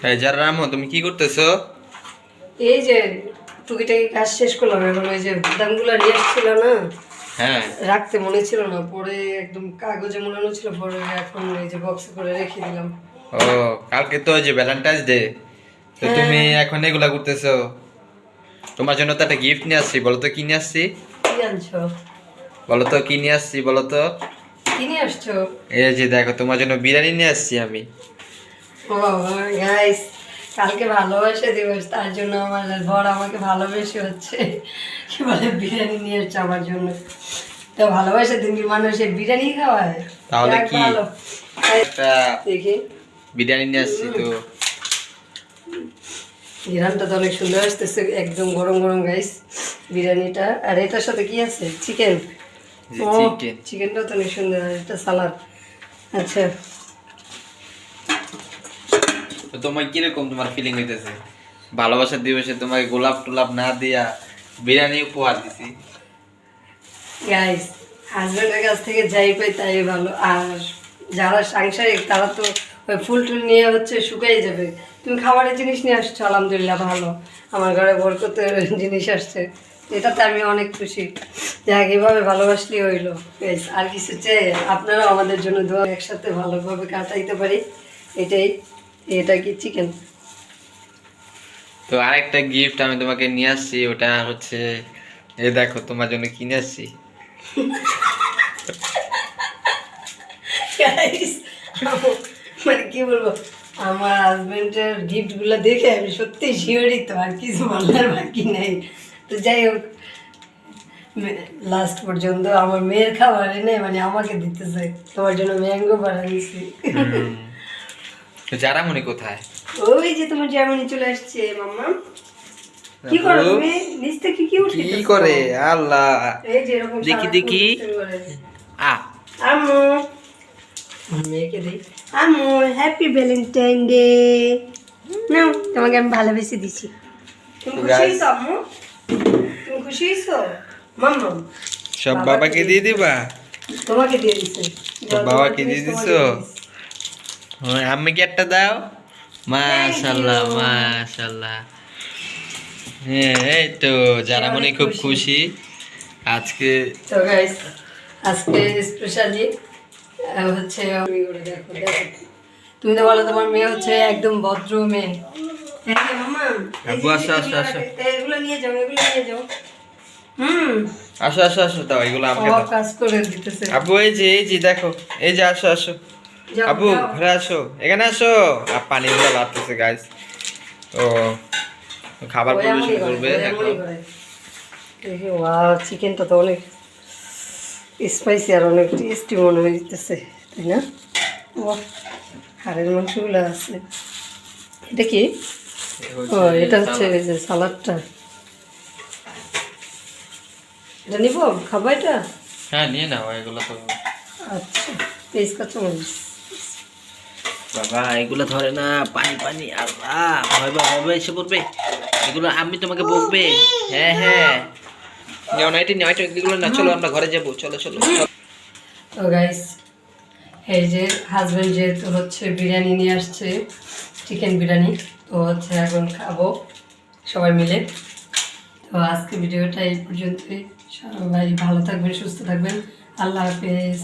এই জারামো তুমি কি করতেছো? এই যে টুকিটাকি কাজ শেষ করলাম, এখন ওই যে বাদামগুলো নিয়ে আসছিল না, হ্যাঁ। রাখতে মনে ছিল না, পরে একদম কাগজে মোড়ানো ছিল, পরে এখন এই যে বক্সে করে রেখে দিলাম। ও, কালকে তো ওই যে ভ্যালেন্টাইন্স ডে, তো তুমি হ্যাঁ। এখন এগুলা করতেছো? তোমার জন্য তো একটা গিফট নিয়ে আসছি, বলো তো কি নিয়ে আসছি? কি আনছো? বলো তো কি নিয়ে আসছি, বলো তো। কি নিয়ে আসছো? এই যে দেখো, তোমার জন্য বিরিয়ানি নিয়ে আসছি আমি। ও গাইস, কালকে ভালোবাসা দিবস, তার জন্য আমার বর আমাকে ভালোবেসে হচ্ছে কি বলে বিরিয়ানি নিয়ে এসছে আমার জন্য। তো ভালোবাসা দিন কি মানুষের বিরিয়ানি খাওয়ায়? তাহলে যাক কি? ভালো। একটা দেখি বিরিয়ানি নিয়ে আসছি তো। ঘ্রাণটা তো অনেক সুন্দর আসতেছে, একদম গরম গরম গাইস বিরিয়ানিটা। আর এটার সাথে কি আছে? চিকেন। জি, ও, চিকেন। চিকেনটাও তো অনেক সুন্দর, আর এটা সালাদ। আচ্ছা, তো তোমার কিরকম তোমার ফিলিং হইতেছে? ভালোবাসার দিবসে তোমাকে গোলাপ টোলাপ না দিয়া বিরিয়ানি উপহার দিছি। গাইস হাজব্যান্ডের কাছ থেকে যাই পাই তাই ভালো। আর যারা সাংসারিক তারা তো ওই ফুল টুল নিয়ে হচ্ছে শুকাই যাবে। তুমি খাবারের জিনিস নিয়ে আসছো, আলহামদুলিল্লাহ ভালো। আমার ঘরে বরকতের জিনিস আসছে, এটাতে আমি অনেক খুশি। যাক, এভাবে ভালোবাসলেই হইলো। বেশ, আর কিছু চাই? আপনারাও আমাদের জন্য দোয়া, একসাথে ভালোভাবে কাটাইতে পারি, এটাই। এটা কি চিকেন? তো আরেকটা গিফট আমি তোমাকে নিয়ে আসছি, ওটা হচ্ছে এই দেখো তোমার জন্য কিনে আসছি। Guys, মানে কি বলবো, আমার হাজবেন্ডের গিফট গুলো দেখে আমি সত্যি শিহরিত, আর কিছু বলার বাকি নেই। তো যাই হোক, লাস্ট পর্যন্ত আমার মেয়ের খাবার এনে মানে আমাকে দিতেছে। তোমার জন্য ম্যাঙ্গো বানাইছি। তো যারা মনে কোথায়? ওই যে তোমার জার্মানি চলে আসছে মাম্মা। কি করো তুমি? নিচ থেকে কি উঠে কি করে আল্লাহ? এই যে এরকম দেখি সারাক্ষণ দেখি। দুষ্টুমি করে। আ আম্মু, মেয়েকে দিই। আম্মু হ্যাপি ভ্যালেন্টাইন ডে। নাও, তোমাকে আমি ভালোবেসে দিছি। তুমি তো খুশি guys, হয়েছো আম্মু? তুমি খুশি হয়েছো মাম্মা? সব বাবাকে দিয়ে দিবা? তোমাকে দিয়ে দিছে। সব বাবাকে দিয়ে দিছো? হ্যাঁ, আম্মিকে একটা দাও। মাশাআল্লাহ, you. মাশাআল্লাহ। হ্যাঁ, এই তো যারা মনে অনেক খুব খুশি। খুশি আজকে। তো গাইস, আজকে স্পেশালি হচ্ছে তুমি করে দেখো দেখো। তুমি তো বলো তোমার মেয়ে হচ্ছে একদম ভদ্র মেয়ে। এই যে মাম্মা, এই আব্বু, যে আসো, আসো, আসো। এগুলো নিয়ে যাও, এগুলো নিয়ে যাও। হুম, আসো আসো আসো, দাও এগুলো আমাকে ও দাও। কাজ করে দিতেছে। আব্বু, এই যে দেখো, এই যে আসো আসো। যাও, আব্বু যাও। ঘরে আসো, এখানে আসো। আর পানি গুলো লাগতেছে গাইস। ও, খাবার ও এমনই পরিবেশন করে, করবে ও এখন। এমনই করে। দেখি, ওয়াও, চিকেনটা তো অনেক স্পাইসি আর অনেক টেস্টি মনে হইতেছে, তাই না? ও, হাড়ের মাংসগুলো আছে। এটা কি? ও, এটা হচ্ছে এই যে সালাদটা। এটা নিব, খাবো এটা? হ্যাঁ, নিয়ে নাও এগুলো তো। আচ্ছা, পেঁয়াজ কাঁচামরিচ। বাবা এগুলো ধরে না, পানি পানি। আল্লাহ, ভয় এসে পড়বে এগুলো, আমি তোমাকে বকবে। হ্যাঁ হ্যাঁ, নেও না, এটা নেও, এগুলো না। চলো আমরা ঘরে যাবো, চলো চলো চলো। তো গাইস, এই যে হাজবেন্ড যেহেতু হচ্ছে বিরিয়ানি নিয়ে আসছে, চিকেন বিরিয়ানি, তো হচ্ছে এখন খাবো সবাই মিলে। তো আজকে ভিডিওটা এই পর্যন্তই। সবাই ভালো থাকবেন, সুস্থ থাকবেন। আল্লাহ হাফেজ।